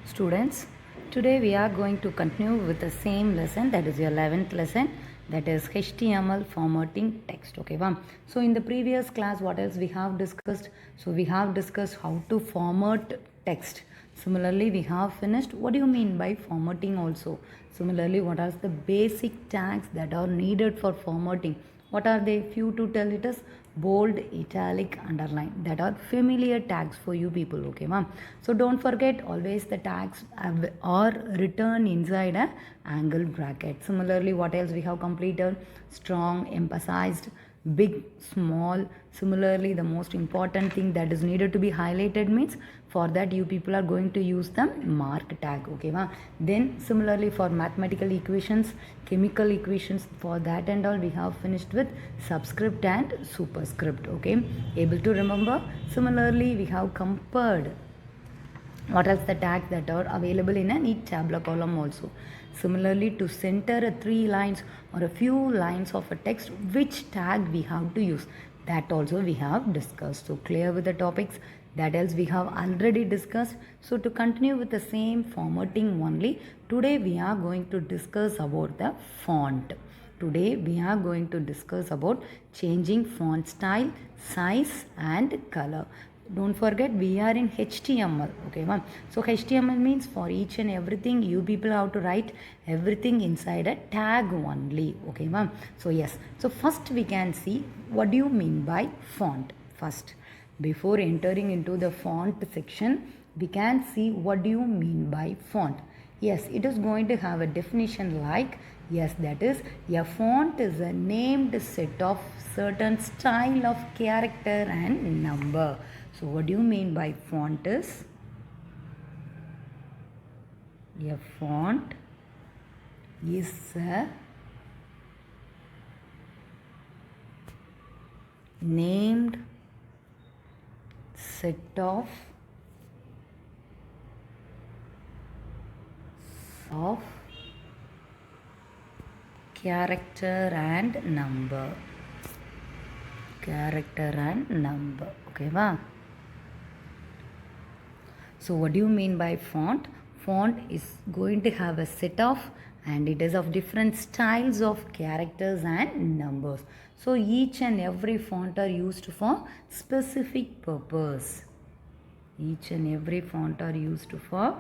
Students, today we are going to continue with the same lesson, that is your 11th lesson, that is HTML formatting text. Okay, wow. So in the previous class, what else we have discussed? So we have discussed how to format text. Similarly, we have finished what do you mean by formatting also. Similarly, what are the basic tags that are needed for formatting? What are they? Few to tell it is bold, italic, underline. That are familiar tags for you people. Okay, ma'am. So don't forget always the tags are written inside a angle bracket. Similarly, what else we have completed? Strong, emphasized, big, small. Similarly, the most important thing that is needed to be highlighted means for that you people are going to use the mark tag. Okay, ma'am. Then similarly for mathematical equations, chemical equations, for that and all we have finished with subscript and superscript. Okay, able to remember? Similarly, we have compared what else the tags that are available in a neat tabular column also. Similarly, to center a 3 lines or a few lines of a text, which tag we have to use, that also we have discussed. So clear with the topics that else we have already discussed. So to continue with the same formatting only, today we are going to discuss about the font. Today we are going to discuss about changing font style, size and color. Don't forget we are in HTML. Okay, ma'am. So HTML means for each and everything you people have to write everything inside a tag only. Okay, ma'am. So yes. So first we can see what do you mean by font. First, before entering into the font section, we can see what do you mean by font. Yes, it is going to have a definition like, yes, that is a font is a named set of certain style of character and number. So what do you mean by font is? A font is a named set of character and number. Character and number. Okay, wow. So what do you mean by font? Font is going to have a set of, and it is of different styles of characters and numbers. So each and every font are used for specific purpose. Each and every font are used for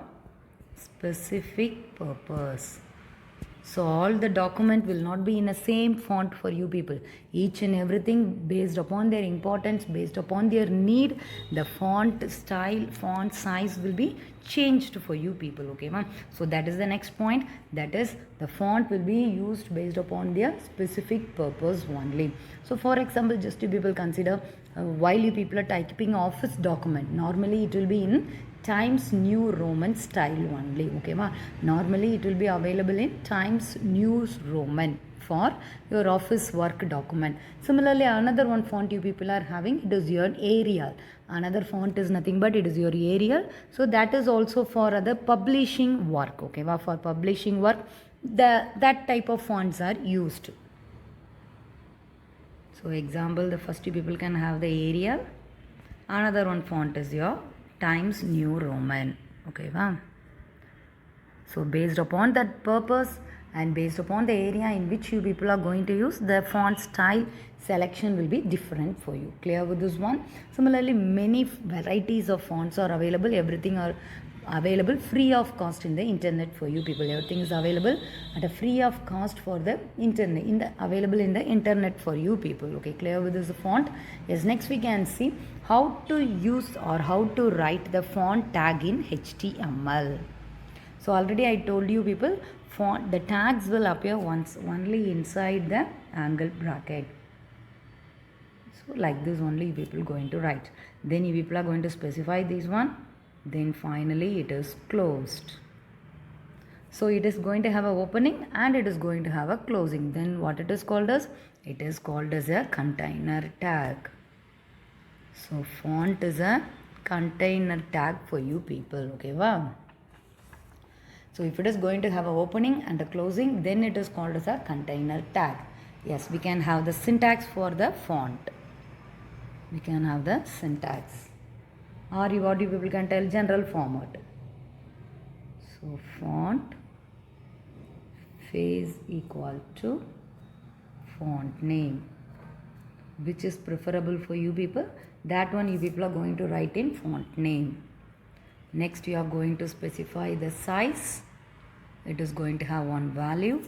specific purpose. So all the document will not be in the same font for you people. Each and everything based upon their importance, based upon their need, the font style, font size will be changed for you people. Okay, ma'am. So that is the next point. That is the font will be used based upon their specific purpose only. So for example, just you people consider while you people are typing office document, normally it will be in Times New Roman style only. Okay, ma. Normally it will be available in Times New Roman for your office work document. Similarly, another one font you people are having, it is your Arial. Another font is nothing but it is your Arial. So that is also for other publishing work. Okay, ma. For publishing work, that type of fonts are used. So example, the first two people can have the Arial. Another one font is your Times New Roman. Okay, wow. So based upon that purpose and based upon the area in which you people are going to use, the font style selection will be different for you. Clear with this one? Similarly, many varieties of fonts are available. Everything are available free of cost in the internet for you people. Everything is available at a free of cost for the internet, available in the internet for you people. Okay, clear with this font? Yes, next we can see how to use or how to write the font tag in HTML. So already I told you people, the tags will appear only inside the angle bracket. So like this only people going to write. Then you people are going to specify this one. Then finally it is closed. So it is going to have an opening and it is going to have a closing. Then what it is called as? It is called as a container tag. So font is a container tag for you people. Okay, wow. So if it is going to have an opening and a closing, then it is called as a container tag. Yes, we can have the syntax for the font. We can have the syntax. Or what you people can tell general format. So font face equal to font name. Which is preferable for you people? That one you people are going to write in font name. Next you are going to specify the size. It is going to have one value.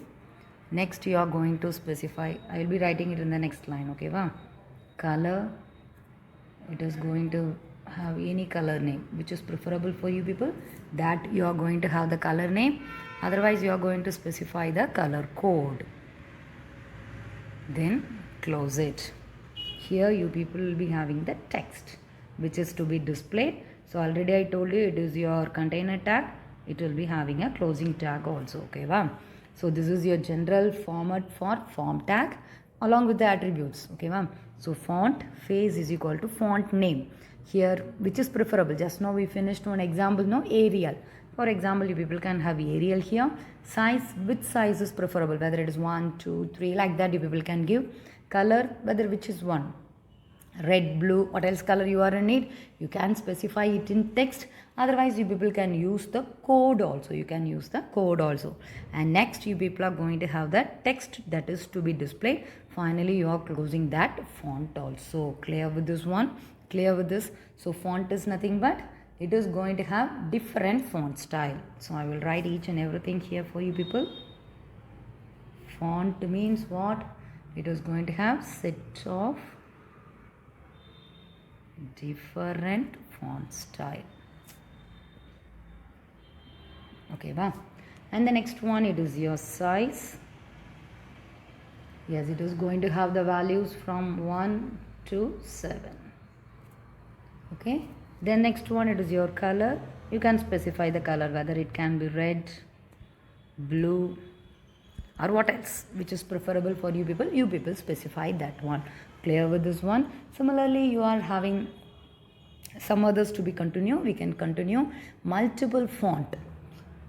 Next you are going to specify, I will be writing it in the next line, okay va? Color, it is going to have any color name which is preferable for you people, that you are going to have the color name. Otherwise you are going to specify the color code. Then close it. Here you people will be having the text which is to be displayed. So already I told you it is your container tag. It will be having a closing tag also, okay va? So this is your general format for form tag along with the attributes, okay va? So font face is equal to font name. Here which is preferable, just now we finished one example, no, Arial. For example, you people can have Arial here. Size, which size is preferable, whether it is 1, 2, 3, like that you people can give. Color, whether which is one, red, blue, what else color you are in need, you can specify it in text. Otherwise you people can use the code also, you can use the code also. And next you people are going to have the text that is to be displayed. Finally you are closing that font also. Clear with this one? Clear with this? So font is nothing but it is going to have different font style. So I will write each and everything here for you people. Font means what? It is going to have set of different font style, okay va? And the next one, it is your size. Yes, it is going to have the values from 1 to 7, okay? Then next one, it is your color. You can specify the color, whether it can be red, blue, or what else which is preferable for you people. You people specify that one. Clear with this one? Similarly you are having some others to be continue. We can continue multiple font.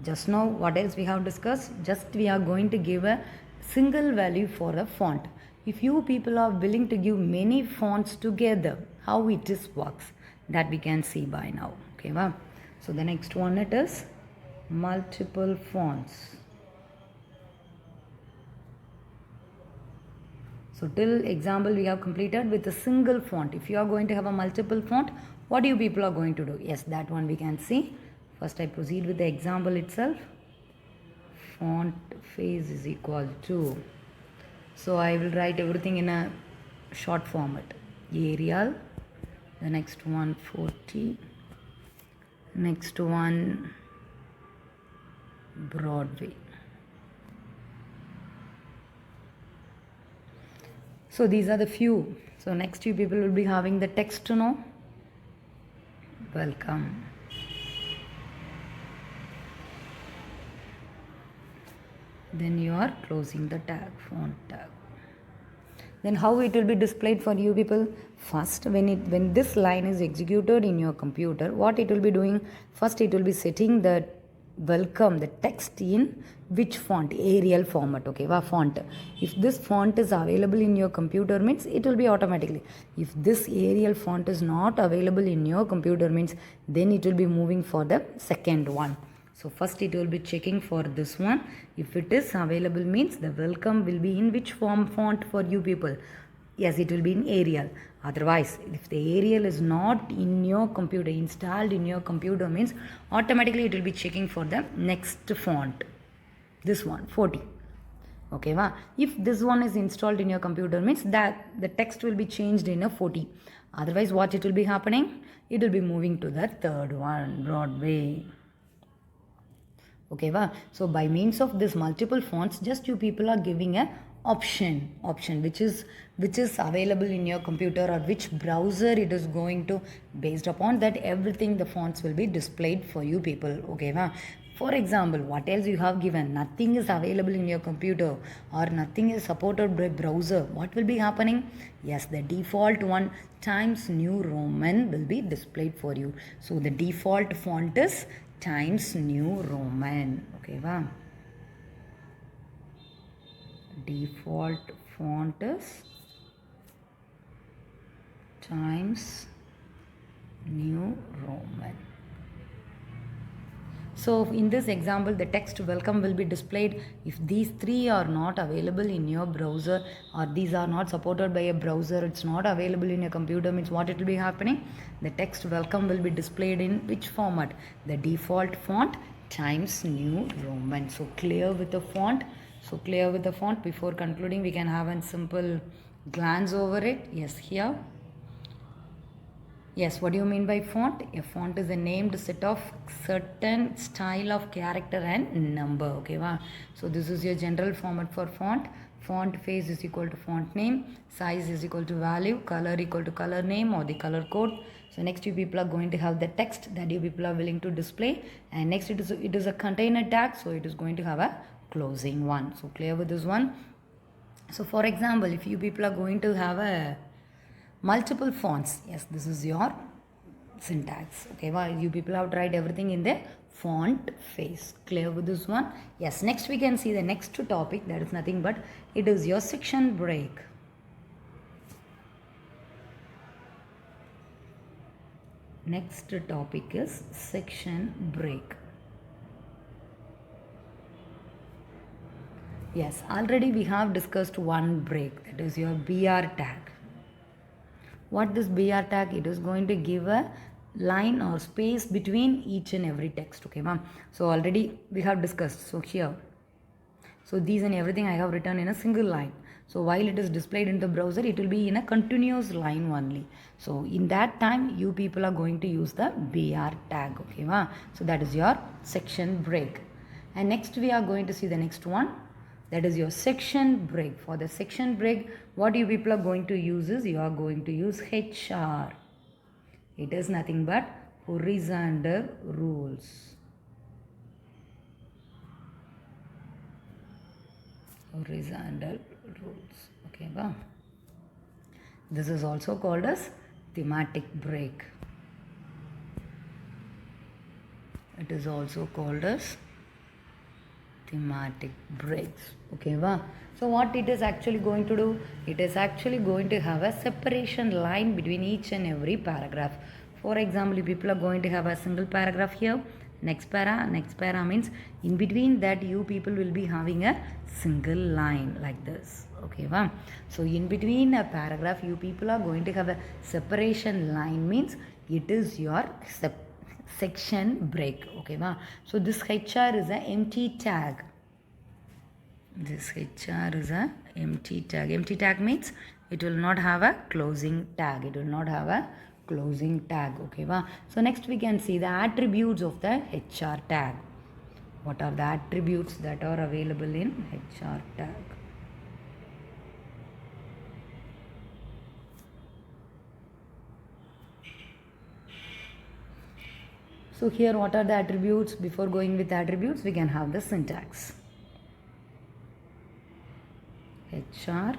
Just now what else we have discussed? Just we are going to give a single value for a font. If you people are willing to give many fonts together, how it is works, that we can see by now, okay va? So the next one, it is multiple fonts. So till example we have completed with a single font. If you are going to have a multiple font, what you people are going to do? Yes, that one we can see. First I proceed with the example itself. Font face is equal to. So I will write everything in a short format. Arial. The next one 40. Next one Broadway. So these are the few. So next you people will be having the text to know. Welcome. Then you are closing the tag, font tag. Then how it will be displayed for you people? First, when this line is executed in your computer, what it will be doing? First it will be setting the welcome, the text in which font? Arial format, okay va? Font. If this font is available in your computer means it will be automatically. If this Arial font is not available in your computer means then it will be moving for the second one. So first it will be checking for this one. If it is available means the welcome will be in which font for you people? Yes, it will be in Arial. Otherwise, if the Arial is not in your computer, installed in your computer means automatically it will be checking for the next font. This one, 40. Okay, va? If this one is installed in your computer means that the text will be changed in a 40. Otherwise, what it will be happening? It will be moving to the third one, Broadway. Okay va? So by means of this multiple fonts, just you people are giving a option which is available in your computer or which browser it is going to, based upon that everything the fonts will be displayed for you people. Okay va? For example, what else you have given? Nothing is available in your computer or nothing is supported by browser. What will be happening? Yes, the default one Times New Roman will be displayed for you. So the default font is Times New Roman. Okay va? Default font is Times New Roman. So in this example, the text welcome will be displayed if these three are not available in your browser, or these are not supported by a browser, it's not available in your computer, means what it will be happening? The text welcome will be displayed in which format? The default font Times New Roman. So clear with the font. So clear with the font. Before concluding, we can have a simple glance over it. Yes, here. Yes, what do you mean by font? A font is a named set of certain style of character and number. Okay, wow. So this is your general format for font. Font face is equal to font name, size is equal to value, color equal to color name or the color code. So next you people are going to have the text that you people are willing to display, and next it is a container tag, so it is going to have a closing one. So clear with this one. So for example, if you people are going to have a multiple fonts, yes, this is your syntax. Okay, well, you people have tried everything in the font face. Clear with this one? Yes, next we can see the next topic, that is nothing but it is your section break. Next topic is section break. Yes, already we have discussed one break, that is your BR tag. What this BR tag? It is going to give a line or space between each and every text. Okay, ma'am. So already we have discussed. So here, so these and everything I have written in a single line. So while it is displayed in the browser, it will be in a continuous line only. So in that time, you people are going to use the BR tag. Okay, ma'am. So that is your section break. And next we are going to see the next one. That is your section break. For the section break, what you people are going to use is, you are going to use HR. It is nothing but horizontal rules. Horizontal rules. Okay, wow. This is also called as thematic break. It is also called as thematic breaks. Okay, wow. So what it is actually going to do? It is actually going to have a separation line between each and every paragraph. For example, if people are going to have a single paragraph here, next para means in between that you people will be having a single line like this. Okay, wow. So in between a paragraph, you people are going to have a separation line, means it is your section break. Okay, wow. So this HR is an empty tag. This HR is a empty tag. Empty tag means it will not have a closing tag. It will not have a closing tag. Okay, wow. So next we can see the attributes of the HR tag. What are the attributes that are available in HR tag? So here what are the attributes? Before going with attributes, we can have the syntax. HR,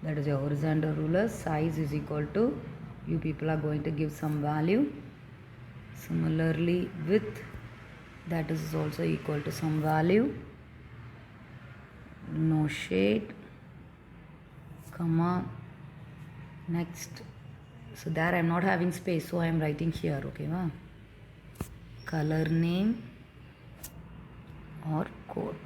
that is your horizontal ruler, size is equal to, you people are going to give some value. Similarly width, that is also equal to some value. No shade, comma, next. So there I am not having space, so I am writing here. Okay, wow. Color name or code,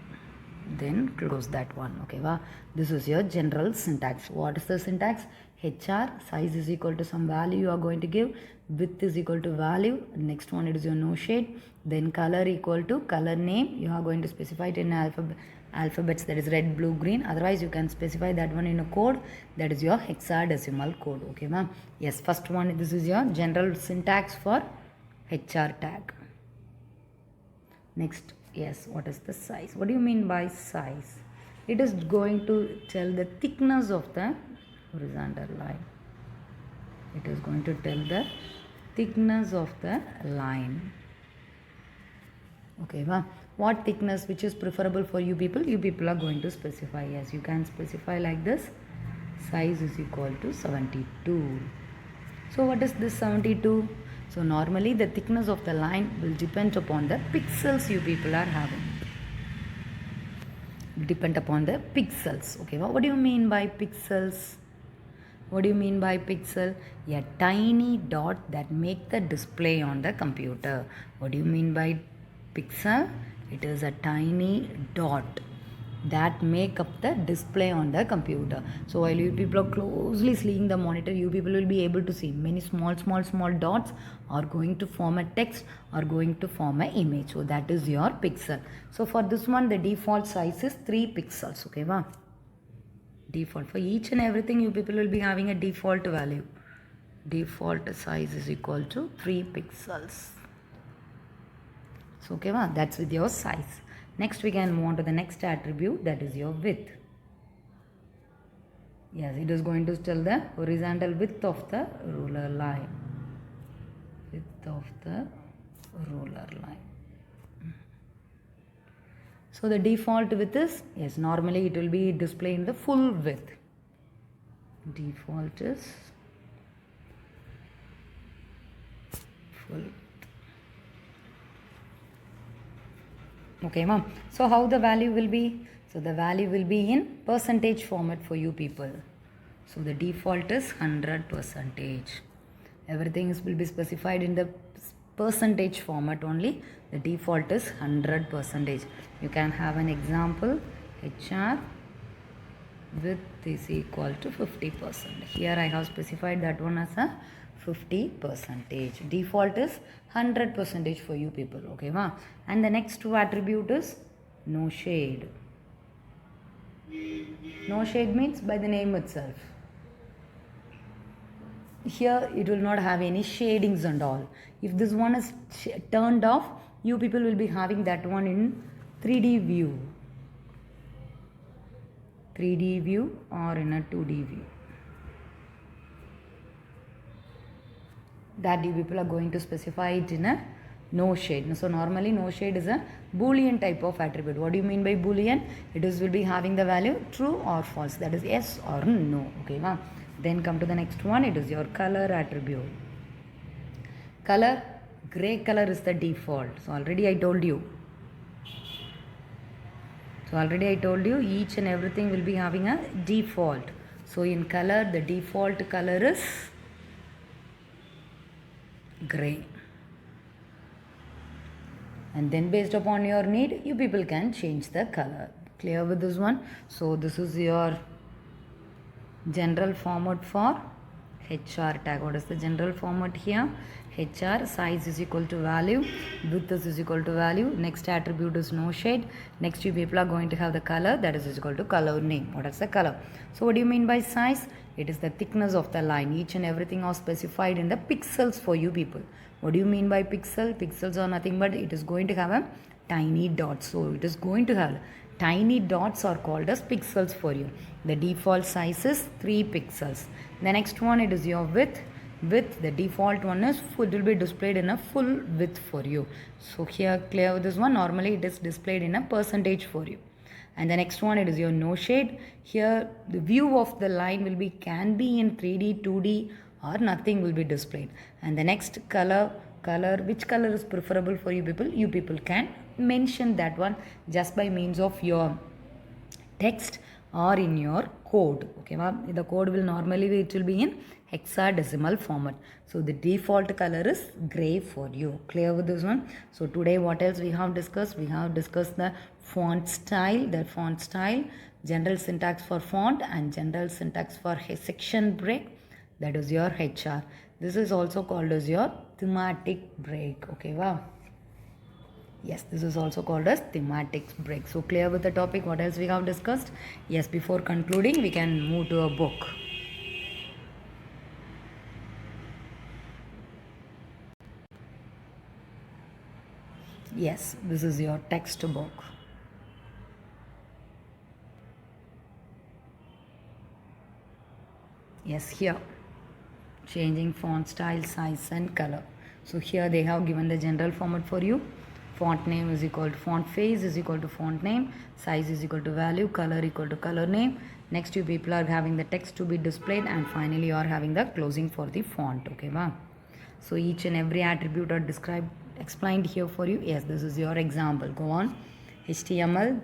then close that one. Okay, wow. This is your general syntax. What is the syntax? HR, size is equal to some value you are going to give, width is equal to value, next one it is your no shade, then color equal to color name, you are going to specify it in alphabets, that is red, blue, green. Otherwise you can specify that one in a code, that is your hexadecimal code. Okay, ma'am. Yes, first one, this is your general syntax for HR tag. Next, yes, what is the size? What do you mean by size? It is going to tell the thickness of the horizontal line. It is going to tell the thickness of the line. Okay, well, what thickness which is preferable for you people? You people are going to specify. Yes, you can specify like this. Size is equal to 72. So what is this 72? So normally the thickness of the line will depend upon the pixels you people are having. Depend upon the pixels. Okay, well, what do you mean by pixels? What do you mean by pixel? A tiny dot that make the display on the computer. What do you mean by pixel, it is a tiny dot that make up the display on the computer. So while you people are closely seeing the monitor, you people will be able to see many small dots are going to form a text or going to form an image. So that is your pixel. So for this one, the default size is 3 pixels. Okay, wow. Default for each and everything, you people will be having a default value. Default size is equal to 3 pixels. So okay, wow, that's with your size. Next we can move on to the next attribute, that is your width. Yes, it is going to tell the horizontal width of the ruler line. Width of the ruler line. So the default width is, yes, normally it will be displaying the full width. Default is full. Okay, ma'am. So how the value will be? So the value will be in percentage format for you people. So the default is 100%. Everything will be specified in the percentage format only. The default is 100%. You can have an example. HR width is equal to 50%. Here I have specified that one as a 50%. Default is 100% for you people. Okay, ma? And the next two attribute is no shade. No shade means by the name itself. Here it will not have any shadings and all. If this one is turned off, you people will be having that one in 3D view. 3D view or in a 2D view. That you people are going to specify it in a no shade. So normally no shade is a boolean type of attribute. What do you mean by boolean? It is will be having the value true or false, that is yes or no. Okay, ma'am. Then come to the next one, it is your color attribute. Color, gray color is the default. So already I told you. Each and everything will be having a default. So in color, the default color is gray. And then based upon your need, you people can change the color. Clear with this one? So this is your general format for HR tag. What is the general format here? HR size is equal to value, width is equal to value. Next attribute is no shade. Next you people are going to have the color, that is equal to color name. What is the color? So what do you mean by size? It is the thickness of the line. Each and everything are specified in the pixels for you people. What do you mean by pixel? Pixels are nothing but it is going to have a tiny dot. So it is going to have tiny dots are called as pixels for you. The default size is 3 pixels. The next one, it is your width. Width, the default one is it will be displayed in a full width for you. So here clear with this one, normally it is displayed in a percentage for you. And the next one, it is your no shade. Here the view of the line will be can be in 3D, 2D or nothing will be displayed. And the next color, which color is preferable for you people? You people can mention that one just by means of your text or in your code. Okay, ma'am. The code will normally it will be in hexadecimal format. So the default color is gray for you. Clear with this one? So today what else we have discussed? We have discussed the font style, general syntax for font and general syntax for section break. That is your HR. This is also called as your thematic break. Okay, wow. Yes, this is also called as thematic break. So clear with the topic, what else we have discussed? Yes, before concluding, we can move to a book. Yes, this is your textbook. Yes, here, changing font style, size and color. So here they have given the general format for you. Font name is equal to font face is equal to font name, size is equal to value, color equal to color name. Next you people are having the text to be displayed and finally you are having the closing for the font. Okay, ma'am. So each and every attribute are explained here for you. Yes, this is your example. Go on. HTML.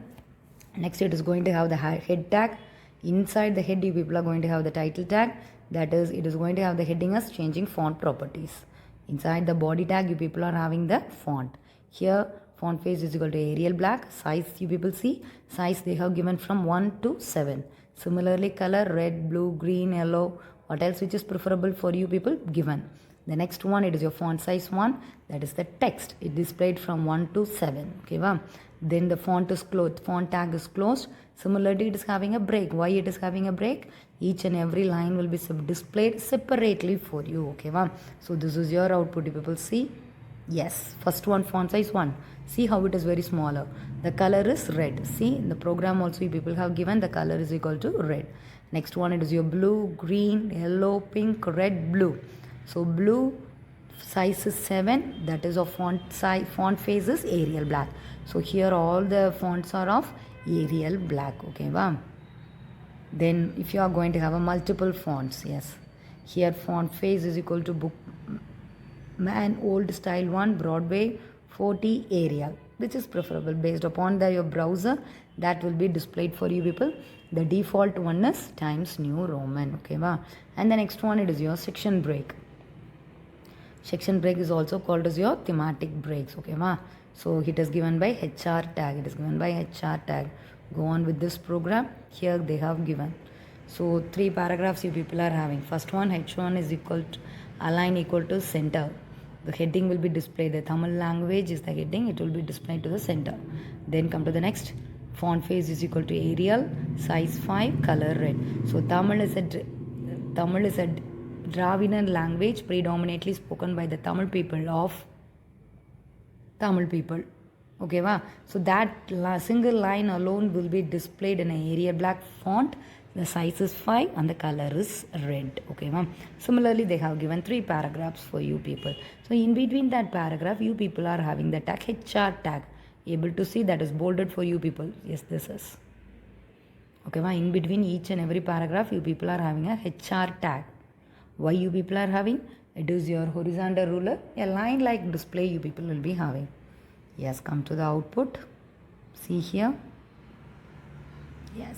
Next it is going to have the head tag. Inside the head you people are going to have the title tag. That is, it is going to have the heading as changing font properties. Inside the body tag you people are having the font. Here font face is equal to Arial black. Size, you people see, size they have given from 1 to 7. Similarly, color red, blue, green, yellow, what else which is preferable for you people given. The next one, it is your font size 1, that is the text. It displayed from 1 to 7. Okay, wow. Then the font is closed, font tag is closed. Similarly, it is having a break. Why it is having a break? Each and every line will be displayed separately for you. Okay, wow. So this is your output, you people see. Yes, first one, font size 1. See how it is very smaller. The color is red. See, in the program also people have given the color is equal to red. Next one, it is your blue, green, yellow, pink, red, blue. So blue size is 7. That is of font size, font face is Arial black. So here all the fonts are of Arial black. Okay, wow. Then if you are going to have a multiple fonts, yes. Here font face is equal to book man old style 1 Broadway 40 Arial, which is preferable based upon your browser. That will be displayed for you people. The default one is Times New Roman. Okay, wow. And the next one, it is your section break. Section break is also called as your thematic breaks. Okay, wow. So it is given by HR tag. It is given by HR tag. Go on with this program. Here they have given. So 3 paragraphs you people are having. First one, H1 is equal to align equal to center. The heading will be displayed. The Tamil language is the heading. It will be displayed to the center. Then come to the next. Font face is equal to Arial. Size 5. Color red. So Tamil is a Dravidian language predominantly spoken by the Tamil people of Tamil people. Okay, wow. So that single line alone will be displayed in an Arial black font. The size is 5 and the color is red. Okay, ma'am. Similarly, they have given 3 paragraphs for you people. So in between that paragraph, you people are having the tag HR tag. Able to see that is bolded for you people. Yes, this is. Okay, ma'am. In between each and every paragraph, you people are having a HR tag. Why you people are having? It is your horizontal ruler. A line like display you people will be having. Yes, come to the output. See here. Yes.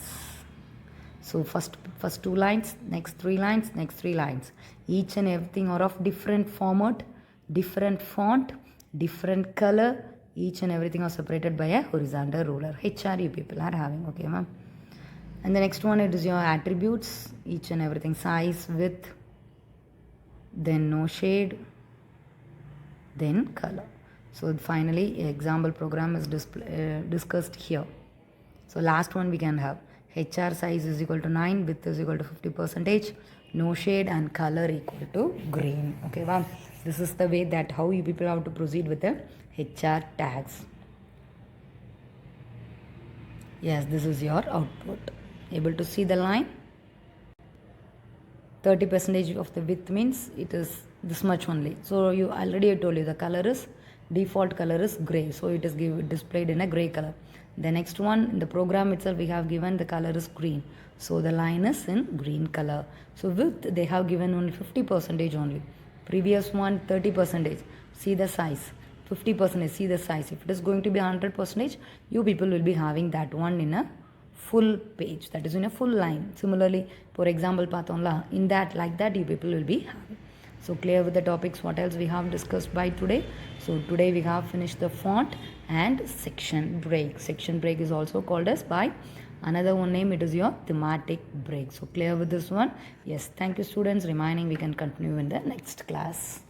So first 2 lines, next 3 lines, next 3 lines. Each and everything are of different format, different font, different color. Each and everything are separated by a horizontal ruler. HR you people are having. Okay, ma'am. And the next one, it is your attributes. Each and everything, size, width, then no shade, then color. So finally, example program is discussed here. So last one we can have HR size is equal to 9, width is equal to 50%, no shade, and color equal to green. Okay, well, this is the way that how you people have to proceed with the HR tags. Yes, this is your output. Able to see the line? 30% of the width means it is this much only. So you already told you the color is default color is gray, so it is displayed in a gray color. The next one, in the program itself we have given the color is green, so the line is in green color. So width they have given only 50% only. Previous one 30%. See the size, 50%. See the size. If it is going to be 100%, you people will be having that one in a full page, that is in a full line. Similarly, for example, in that like that you people will be having. So clear with the topics what else we have discussed by today. So today we have finished the font and section break. Section break is also called as by another one name, it is your thematic break. So clear with this one? Yes, thank you students. Remaining we can continue in the next class.